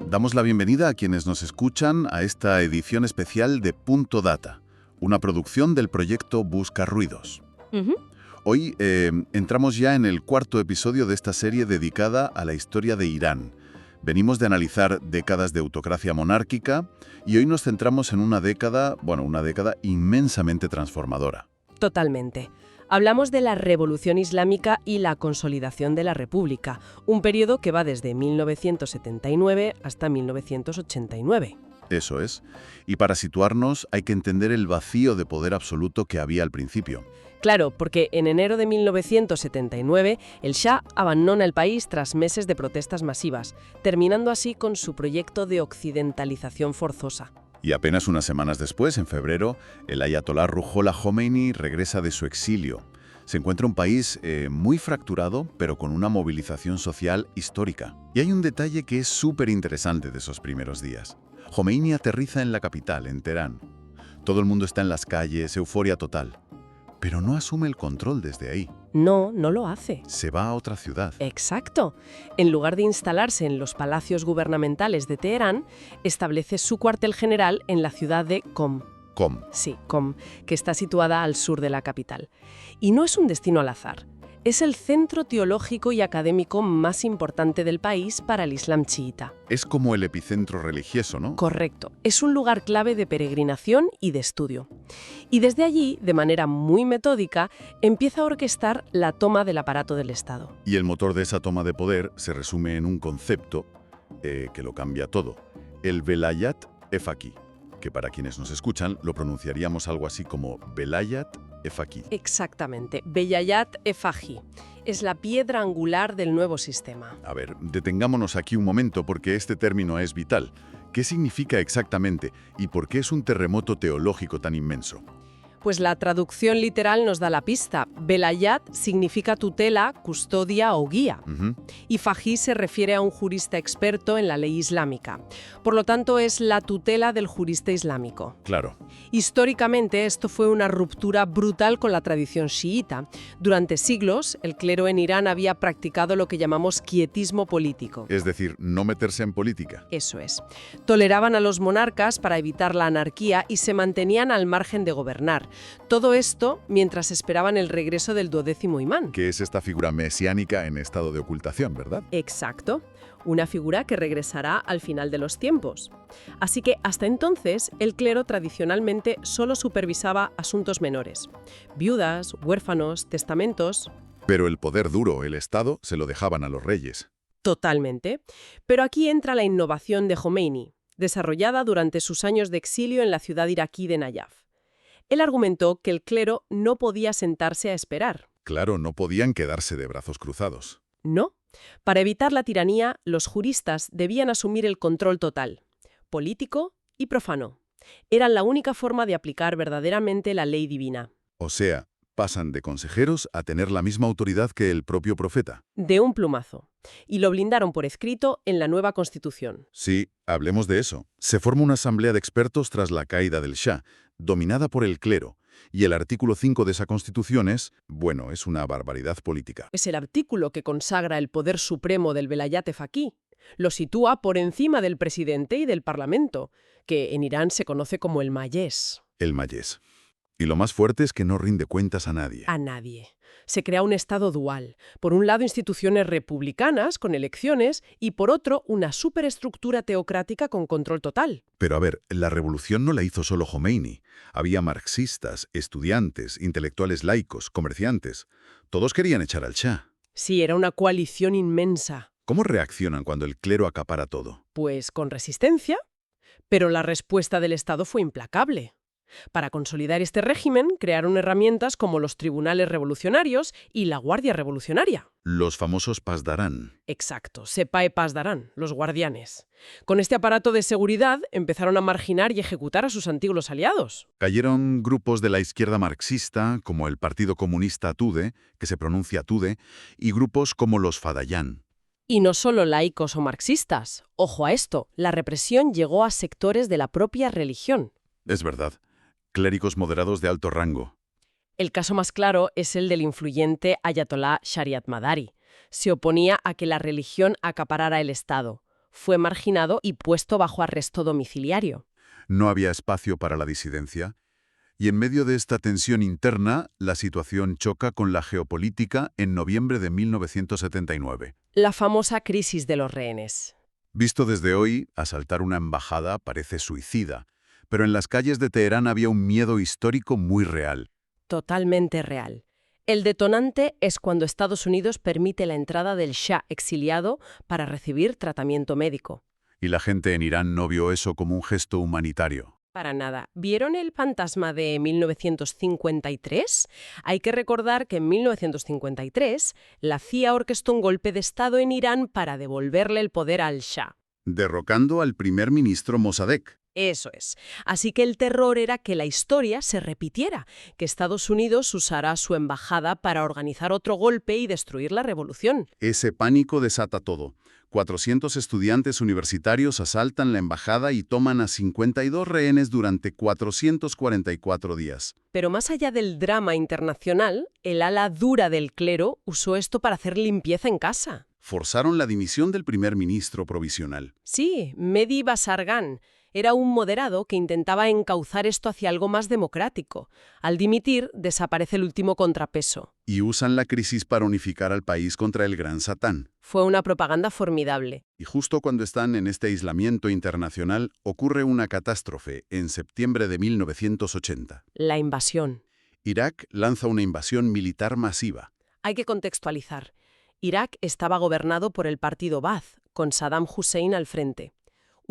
Damos la bienvenida a quienes nos escuchan a esta edición especial de Punto Data, una producción del proyecto Busca Ruidos. Ujú. Hoy entramos ya en el cuarto episodio de esta serie dedicada a la historia de Irán. Venimos de analizar décadas de autocracia monárquica y hoy nos centramos en una década inmensamente transformadora. Totalmente. Hablamos de la Revolución Islámica y la consolidación de la República, un periodo que va desde 1979 hasta 1989. Eso es. Y para situarnos hay que entender el vacío de poder absoluto que había al principio. Claro, porque en enero de 1979 el Shah abandona el país tras meses de protestas masivas, terminando así con su proyecto de occidentalización forzosa. Y apenas unas semanas después, en febrero, el ayatolá Ruhollah Khomeini regresa de su exilio. Se encuentra un país muy fracturado, pero con una movilización social histórica. Y hay un detalle que es súper interesante de esos primeros días. Khomeini aterriza en la capital, en Teherán. Todo el mundo está en las calles, euforia total. Pero no asume el control desde ahí. No lo hace. Se va a otra ciudad. Exacto. En lugar de instalarse en los palacios gubernamentales de Teherán, establece su cuartel general en la ciudad de Qom. ¿Cómo? Sí, Qom, que está situada al sur de la capital. Y no es un destino al azar. Es el centro teológico y académico más importante del país para el Islam chiita. Es como el epicentro religioso, ¿no? Correcto. Es un lugar clave de peregrinación y de estudio. Y desde allí, de manera muy metódica, empieza a orquestar la toma del aparato del Estado. Y el motor de esa toma de poder se resume en un concepto que lo cambia todo. El Velayat Efaqi, que para quienes nos escuchan lo pronunciaríamos algo así como Velayat Efaqi. Exactamente. Velayat Efaqi. Es la piedra angular del nuevo sistema. A ver, detengámonos aquí un momento porque este término es vital. ¿Qué significa exactamente y por qué es un terremoto teológico tan inmenso? Pues la traducción literal nos da la pista. Velayat significa tutela, custodia o guía. Ujú. Y Faqih se refiere a un jurista experto en la ley islámica. Por lo tanto, es la tutela del jurista islámico. Claro. Históricamente, esto fue una ruptura brutal con la tradición chiita. Durante siglos, el clero en Irán había practicado lo que llamamos quietismo político. Es decir, no meterse en política. Eso es. Toleraban a los monarcas para evitar la anarquía y se mantenían al margen de gobernar. Todo esto mientras esperaban el regreso del 12º imán. Que es esta figura mesiánica en estado de ocultación, ¿verdad? Exacto. Una figura que regresará al final de los tiempos. Así que hasta entonces el clero tradicionalmente solo supervisaba asuntos menores. Viudas, huérfanos, testamentos. Pero el poder duro, el Estado, se lo dejaban a los reyes. Totalmente. Pero aquí entra la innovación de Khomeini, desarrollada durante sus años de exilio en la ciudad iraquí de Nayaf. Él argumentó que el clero no podía sentarse a esperar. Claro, no podían quedarse de brazos cruzados. No. Para evitar la tiranía, los juristas debían asumir el control total, político y profano. Eran la única forma de aplicar verdaderamente la ley divina. O sea, pasan de consejeros a tener la misma autoridad que el propio profeta. De un plumazo. Y lo blindaron por escrito en la nueva Constitución. Sí, hablemos de eso. Se forma una asamblea de expertos tras la caída del Shah, dominada por el clero, y el artículo 5 de esa Constitución es una barbaridad política. Es el artículo que consagra el poder supremo del Velayat Efaqi. Lo sitúa por encima del presidente y del parlamento, que en Irán se conoce como el mayés. El mayés. Y lo más fuerte es que no rinde cuentas a nadie. A nadie. Se crea un Estado dual. Por un lado, instituciones republicanas con elecciones y por otro, una superestructura teocrática con control total. Pero a ver, la revolución no la hizo solo Khomeini. Había marxistas, estudiantes, intelectuales laicos, comerciantes. Todos querían echar al Shah. Sí, era una coalición inmensa. ¿Cómo reaccionan cuando el clero acapara todo? Pues con resistencia. Pero la respuesta del Estado fue implacable. Para consolidar este régimen, crearon herramientas como los tribunales revolucionarios y la Guardia Revolucionaria. Los famosos Pasdarán. Exacto, Sepae Pasdarán, los guardianes. Con este aparato de seguridad empezaron a marginar y ejecutar a sus antiguos aliados. Cayeron grupos de la izquierda marxista, como el Partido Comunista Tude, que se pronuncia Tude, y grupos como los Fadayán. Y no solo laicos o marxistas. Ojo a esto, la represión llegó a sectores de la propia religión. Es verdad. Clérigos moderados de alto rango. El caso más claro es el del influyente ayatolá Shariat Madari. Se oponía a que la religión acaparara el Estado. fue marginado y puesto bajo arresto domiciliario. No había espacio para la disidencia. Y en medio de esta tensión interna, la situación choca con la geopolítica en noviembre de 1979. La famosa crisis de los rehenes. Visto desde hoy, asaltar una embajada parece suicida, pero en las calles de Teherán había un miedo histórico muy real. Totalmente real. El detonante es cuando Estados Unidos permite la entrada del Shah exiliado para recibir tratamiento médico. Y la gente en Irán no vio eso como un gesto humanitario. Para nada. ¿Vieron el fantasma de 1953? Hay que recordar que en 1953 la CIA orquestó un golpe de Estado en Irán para devolverle el poder al Shah. Derrocando al primer ministro Mossadegh. Eso es. Así que el terror era que la historia se repitiera, que Estados Unidos usara su embajada para organizar otro golpe y destruir la revolución. Ese pánico desata todo. 400 estudiantes universitarios asaltan la embajada y toman a 52 rehenes durante 444 días. Pero más allá del drama internacional, el ala dura del clero usó esto para hacer limpieza en casa. Forzaron la dimisión del primer ministro provisional. Sí, Mehdi Basargan era un moderado que intentaba encauzar esto hacia algo más democrático. Al dimitir, desaparece el último contrapeso. Y usan la crisis para unificar al país contra el gran Satán. Fue una propaganda formidable. Y justo cuando están en este aislamiento internacional, ocurre una catástrofe en septiembre de 1980. La invasión. Irak lanza una invasión militar masiva. Hay que contextualizar. Irak estaba gobernado por el partido Ba'ath, con Saddam Hussein al frente.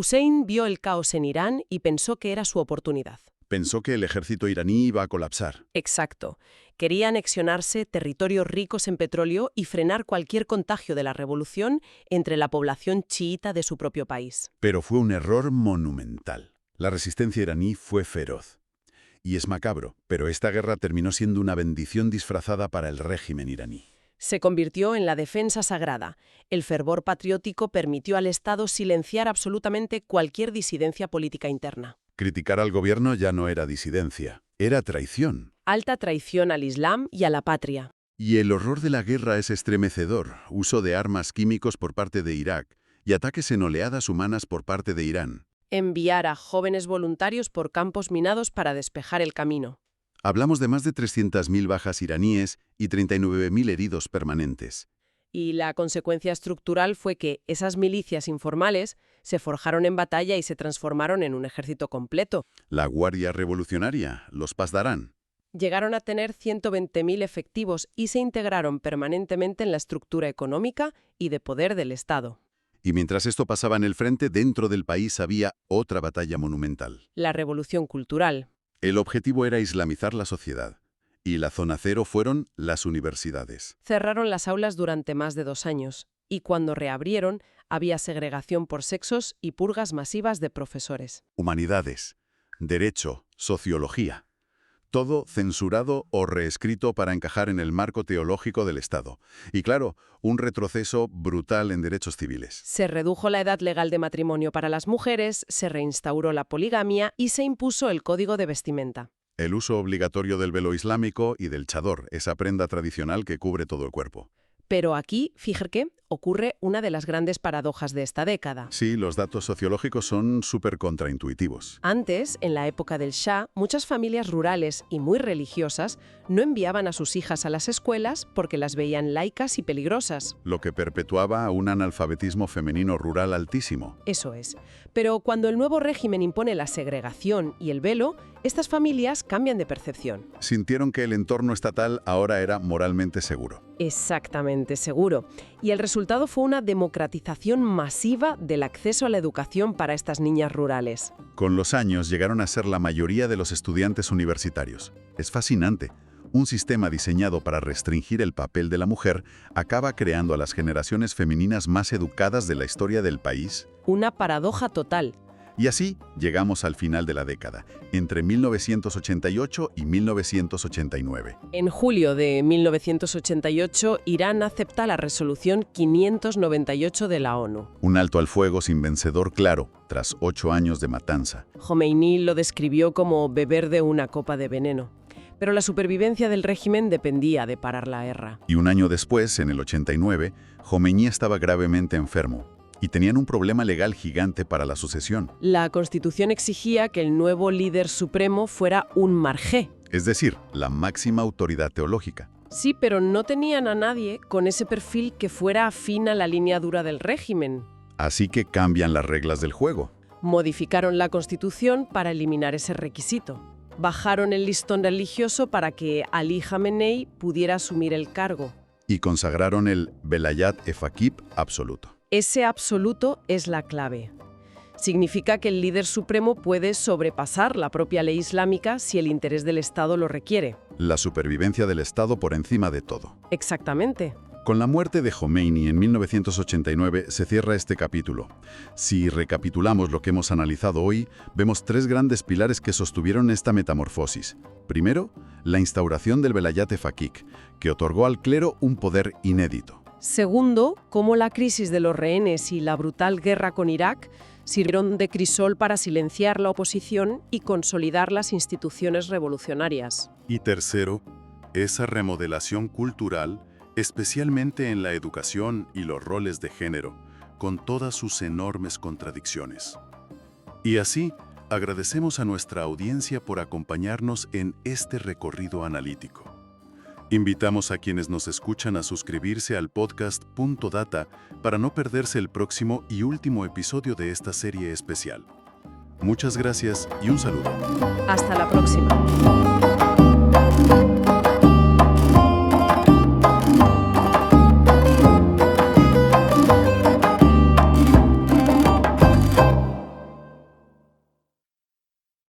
Hussein vio el caos en Irán y pensó que era su oportunidad. Pensó que el ejército iraní iba a colapsar. Exacto. Quería anexionarse territorios ricos en petróleo y frenar cualquier contagio de la revolución entre la población chiita de su propio país. Pero fue un error monumental. La resistencia iraní fue feroz. Y es macabro, pero esta guerra terminó siendo una bendición disfrazada para el régimen iraní. Se convirtió en la defensa sagrada. El fervor patriótico permitió al Estado silenciar absolutamente cualquier disidencia política interna. Criticar al gobierno ya no era disidencia, era traición. Alta traición al Islam y a la patria. Y el horror de la guerra es estremecedor. Uso de armas químicos por parte de Irak y ataques en oleadas humanas por parte de Irán. Enviar a jóvenes voluntarios por campos minados para despejar el camino. Hablamos de más de 300.000 bajas iraníes y 39.000 heridos permanentes. Y la consecuencia estructural fue que esas milicias informales se forjaron en batalla y se transformaron en un ejército completo. La Guardia Revolucionaria, los Pasdarán. Llegaron a tener 120.000 efectivos y se integraron permanentemente en la estructura económica y de poder del Estado. Y mientras esto pasaba en el frente, dentro del país había otra batalla monumental. La revolución cultural. El objetivo era islamizar la sociedad. Y la zona cero fueron las universidades. Cerraron las aulas durante más de 2 años. Y cuando reabrieron, había segregación por sexos y purgas masivas de profesores. Humanidades, derecho, sociología. Todo censurado o reescrito para encajar en el marco teológico del Estado. Y claro, un retroceso brutal en derechos civiles. Se redujo la edad legal de matrimonio para las mujeres, se reinstauró la poligamia y se impuso el código de vestimenta. El uso obligatorio del velo islámico y del chador, esa prenda tradicional que cubre todo el cuerpo. Pero aquí, fíjate, ocurre una de las grandes paradojas de esta década. Sí, los datos sociológicos son súper contraintuitivos. Antes, en la época del Shah, muchas familias rurales y muy religiosas no enviaban a sus hijas a las escuelas porque las veían laicas y peligrosas. Lo que perpetuaba un analfabetismo femenino rural altísimo. Eso es. Pero cuando el nuevo régimen impone la segregación y el velo, estas familias cambian de percepción. Sintieron que el entorno estatal ahora era moralmente seguro. Exactamente, seguro. Y el resultado fue una democratización masiva del acceso a la educación para estas niñas rurales. Con los años llegaron a ser la mayoría de los estudiantes universitarios. Es fascinante. Un sistema diseñado para restringir el papel de la mujer acaba creando a las generaciones femeninas más educadas de la historia del país. Una paradoja total. Y así llegamos al final de la década, entre 1988 y 1989. En julio de 1988, Irán acepta la resolución 598 de la ONU. Un alto al fuego sin vencedor claro, tras 8 años de matanza. Khomeini lo describió como beber de una copa de veneno. Pero la supervivencia del régimen dependía de parar la guerra. Y un año después, en el 89, Khomeini estaba gravemente enfermo. Y tenían un problema legal gigante para la sucesión. La Constitución exigía que el nuevo líder supremo fuera un marjé. Es decir, la máxima autoridad teológica. Sí, pero no tenían a nadie con ese perfil que fuera afín a la línea dura del régimen. Así que cambian las reglas del juego. Modificaron la Constitución para eliminar ese requisito. Bajaron el listón religioso para que Ali Jamenei pudiera asumir el cargo. Y consagraron el Velayat Efakib absoluto. Ese absoluto es la clave. Significa que el líder supremo puede sobrepasar la propia ley islámica si el interés del Estado lo requiere. La supervivencia del Estado por encima de todo. Exactamente. Con la muerte de Khomeini en 1989 se cierra este capítulo. Si recapitulamos lo que hemos analizado hoy, vemos tres grandes pilares que sostuvieron esta metamorfosis. Primero, la instauración del Velayat Efakib, que otorgó al clero un poder inédito. Segundo, cómo la crisis de los rehenes y la brutal guerra con Irak sirvieron de crisol para silenciar la oposición y consolidar las instituciones revolucionarias. Y tercero, esa remodelación cultural, especialmente en la educación y los roles de género, con todas sus enormes contradicciones. Y así, agradecemos a nuestra audiencia por acompañarnos en este recorrido analítico. Invitamos a quienes nos escuchan a suscribirse al podcast Punto Data para no perderse el próximo y último episodio de esta serie especial. Muchas gracias y un saludo. Hasta la próxima.